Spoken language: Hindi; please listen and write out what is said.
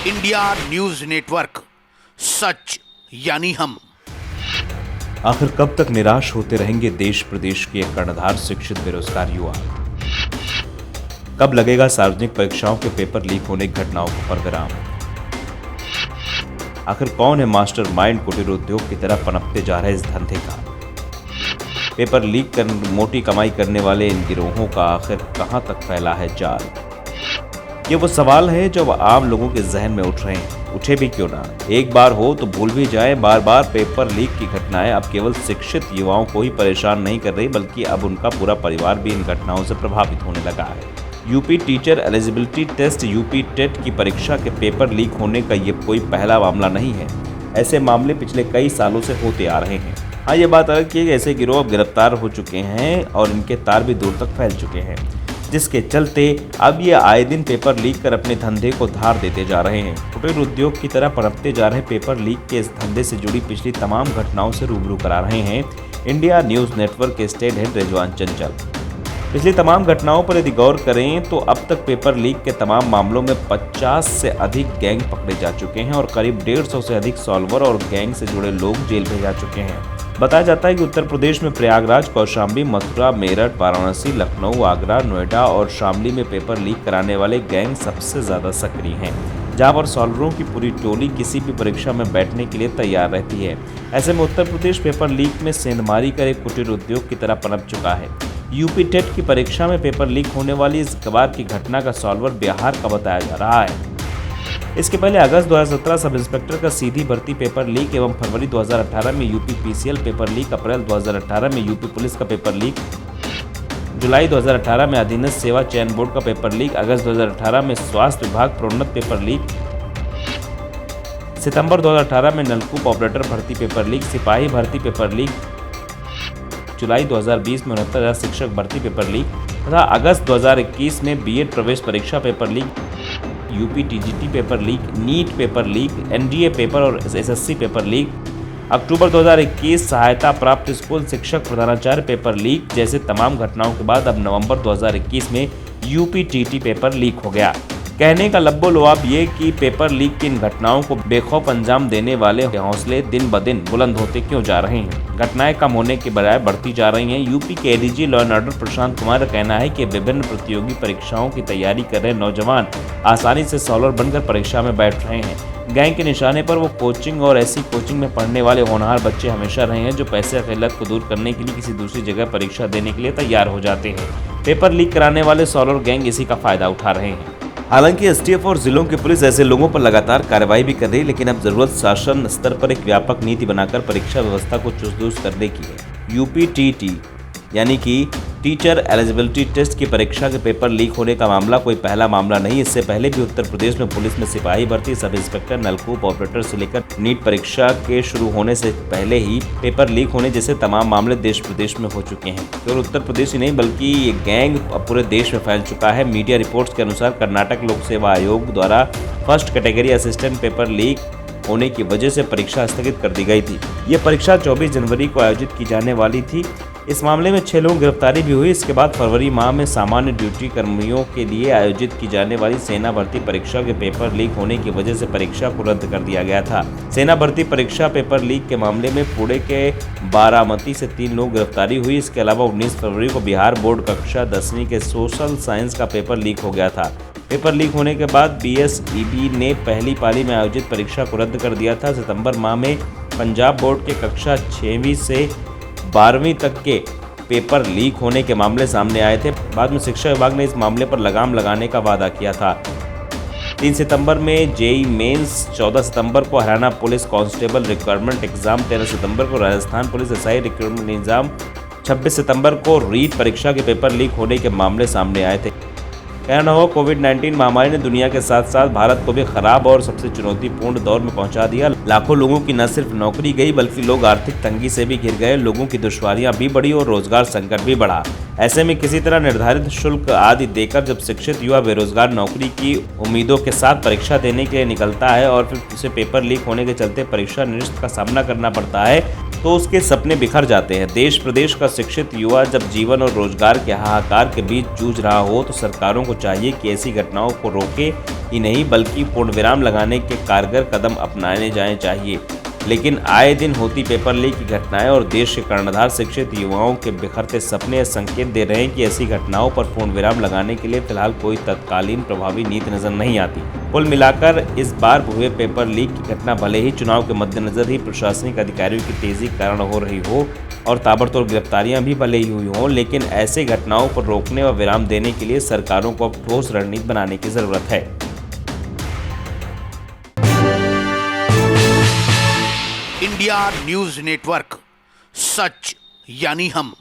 इंडिया न्यूज नेटवर्क, सच यानी हम। आखिर कब तक निराश होते रहेंगे देश प्रदेश के कर्णधार शिक्षित बेरोजगार युवा? कब लगेगा सार्वजनिक परीक्षाओं के पेपर लीक होने की घटनाओं को पर विराम? आखिर कौन है मास्टरमाइंड कुटीर उद्योग की तरह पनपते जा रहे इस धंधे का? पेपर लीक कर मोटी कमाई करने वाले इन गिरोहों का आखिर कहां तक फैला है जाल? ये वो सवाल है जो आम लोगों के जहन में उठ रहे हैं। उठे भी क्यों ना, एक बार हो तो भूल भी जाए। बार बार पेपर लीक की घटनाएं अब केवल शिक्षित युवाओं को ही परेशान नहीं कर रही, बल्कि अब उनका पूरा परिवार भी इन घटनाओं से प्रभावित होने लगा है। UP teacher eligibility test UP TET की परीक्षा के पेपर लीक होने का ये कोई पहला मामला नहीं है। ऐसे मामले पिछले कई सालों से होते आ रहे हैं। हाँ, ये बात अलग कि ऐसे गिरोह अब गिरफ्तार हो चुके हैं और इनके तार भी दूर तक फैल चुके हैं, जिसके चलते अब ये आए दिन पेपर लीक कर अपने धंधे को धार देते जा रहे हैं। कुटीर उद्योग की तरह पनपते जा रहे पेपर लीक के इस धंधे से जुड़ी पिछली तमाम घटनाओं से रूबरू करा रहे हैं इंडिया न्यूज नेटवर्क के स्टेट हेड रिजवान चंचल। पिछली तमाम घटनाओं पर यदि गौर करें तो अब तक पेपर लीक के तमाम मामलों में 50 से अधिक गैंग पकड़े जा चुके हैं और करीब 150 से अधिक सॉल्वर और गैंग से जुड़े लोग जेल भेजा चुके हैं। बताया जाता है कि उत्तर प्रदेश में प्रयागराज, कौशाम्बी, मथुरा, मेरठ, वाराणसी, लखनऊ, आगरा, नोएडा और शामली में पेपर लीक कराने वाले गैंग सबसे ज्यादा सक्रिय हैं, जहां पर सॉल्वरों की पूरी टोली किसी भी परीक्षा में बैठने के लिए तैयार रहती है। ऐसे में उत्तर प्रदेश पेपर लीक में सेंधमारी कर एक कुटीर उद्योग की तरह पनप चुका है। यूपी टेट की परीक्षा में पेपर लीक होने वाली इस गवार की घटना का सॉल्वर बिहार का बताया जा रहा है। इसके पहले अगस्त 2017 सब इंस्पेक्टर का सीधी भर्ती पेपर लीक एवं फरवरी 2018 में यूपी पीसीएल पेपर लीक, अप्रैल 2018 में यूपी पुलिस का पेपर लीक, जुलाई 2018 में अधीनस्थ सेवा चयन बोर्ड का पेपर लीक, अगस्त 2018 में स्वास्थ्य विभाग प्रोन्नत पेपर लीक, सितंबर 2018 में नलकूप ऑपरेटर भर्ती पेपर लीक, सिपाही भर्ती पेपर लीक, जुलाई 2020 में 69,000 शिक्षक भर्ती पेपर लीक तथा अगस्त 2021 में बीएड प्रवेश परीक्षा paper leak, UP TGT paper leak, NEET paper leak, NDA paper और एसएससी पेपर लीक, अक्टूबर 2021 सहायता प्राप्त स्कूल शिक्षक प्रधानाचार्य पेपर लीक जैसे तमाम घटनाओं के बाद अब नवंबर 2021 में यूपी टीटी पेपर लीक हो गया। कहने का लब्बो लुआब ये कि पेपर लीक की इन घटनाओं को बेखौफ अंजाम देने वाले हौसले दिन ब दिन बुलंद होते क्यों जा रहे हैं? घटनाएं कम होने के बजाय बढ़ती जा रही हैं। यूपी के ADG law and order Prashant Kumar का कहना है कि विभिन्न प्रतियोगी परीक्षाओं की तैयारी कर रहे नौजवान आसानी से सॉल्वर बनकर परीक्षा में बैठ रहे हैं। गैंग के निशाने पर वो कोचिंग और ऐसी कोचिंग में पढ़ने वाले होनहार बच्चे हमेशा रहे हैं जो पैसे की लत को दूर करने के लिए किसी दूसरी जगह परीक्षा देने के लिए तैयार हो जाते हैं। पेपर लीक कराने वाले सॉल्वर गैंग इसी का फायदा उठा रहे हैं। हालांकि एसटीएफ और जिलों की पुलिस ऐसे लोगों पर लगातार कार्रवाई भी कर रही है, लेकिन अब जरूरत शासन स्तर पर एक व्यापक नीति बनाकर परीक्षा व्यवस्था को चुस्त करने की है। यूपी टीटी यानी कि टीचर एलिजिबिलिटी टेस्ट की परीक्षा के पेपर लीक होने का मामला कोई पहला मामला नहीं। इससे पहले भी उत्तर प्रदेश में पुलिस में सिपाही भर्ती, सब इंस्पेक्टर, नलकूप ऑपरेटर से लेकर नीट परीक्षा के शुरू होने से पहले ही पेपर लीक होने जैसे तमाम मामले देश प्रदेश में हो चुके हैं। केवल उत्तर प्रदेश ही नहीं बल्कि ये गैंग अब पूरे देश में फैल चुका है। मीडिया रिपोर्ट्स के अनुसार कर्नाटक लोक सेवा आयोग द्वारा first category assistant paper leak होने की वजह से परीक्षा स्थगित कर दी गई थी। ये परीक्षा 24 जनवरी को आयोजित की जाने वाली थी। इस मामले में 6 लोगों की गिरफ्तारी भी हुई। इसके बाद फरवरी माह में सामान्य ड्यूटी कर्मियों के लिए आयोजित की जाने वाली सेना भर्ती परीक्षा के पेपर लीक होने की वजह से परीक्षा को रद्द कर दिया गया था। सेना भर्ती परीक्षा पेपर लीक के मामले में पुणे के बारामती से 3 लोग गिरफ्तारी हुई। इसके अलावा 19 फरवरी को बिहार बोर्ड कक्षा 10वीं के सोशल साइंस का पेपर लीक हो गया था। पेपर लीक होने के बाद बीएसईबी ने पहली पाली में आयोजित परीक्षा को रद्द कर दिया था। सितंबर माह में पंजाब बोर्ड के कक्षा 6वीं से 12वीं तक के पेपर लीक होने के मामले सामने आए थे। बाद में शिक्षा विभाग ने इस मामले पर लगाम लगाने का वादा किया था। 3 सितंबर में जेईई मेंस, 14 सितंबर को Haryana police constable requirement exam, 13 सितंबर को Rajasthan police SI recruitment exam, 26 सितंबर को रीट परीक्षा के पेपर लीक होने के मामले सामने आए थे। कहना हो, कोविड-19 महामारी ने दुनिया के साथ साथ भारत को भी खराब और सबसे चुनौतीपूर्ण दौर में पहुंचा दिया। लाखों लोगों की न सिर्फ नौकरी गई बल्कि लोग आर्थिक तंगी से भी घिर गए। लोगों की दुश्वारियां भी बढ़ी और रोजगार संकट भी बढ़ा। ऐसे में किसी तरह निर्धारित शुल्क आदि देकर जब शिक्षित युवा बेरोजगार नौकरी की उम्मीदों के साथ परीक्षा देने के लिए निकलता है और फिर उसे पेपर लीक होने के चलते परीक्षा निरस्त का सामना करना पड़ता है तो उसके सपने बिखर जाते हैं। देश प्रदेश का शिक्षित युवा जब जीवन और रोजगार के हाहाकार के बीच जूझ रहा हो तो सरकारों को चाहिए कि ऐसी घटनाओं को रोके ही नहीं बल्कि पूर्णविराम लगाने के कारगर कदम अपनाने जाने चाहिए। लेकिन आए दिन होती पेपर लीक की घटनाएं और देश के कर्णधार शिक्षित युवाओं के बिखरते सपने संकेत दे रहे हैं कि ऐसी घटनाओं पर पूर्णविराम लगाने के लिए फिलहाल कोई तत्कालीन प्रभावी नीति नजर नहीं आती। कुल मिलाकर इस बार हुए पेपर लीक की घटना भले ही चुनाव के मद्देनजर ही प्रशासनिक अधिकारियों की तेजी के कारण हो रही हो और ताबड़तोड़ गिरफ्तारियां भी भले ही हुई हों, लेकिन ऐसे घटनाओं पर रोकने व विराम देने के लिए सरकारों को अब ठोस रणनीति बनाने की जरूरत है। इंडिया न्यूज नेटवर्क, सच यानी हम।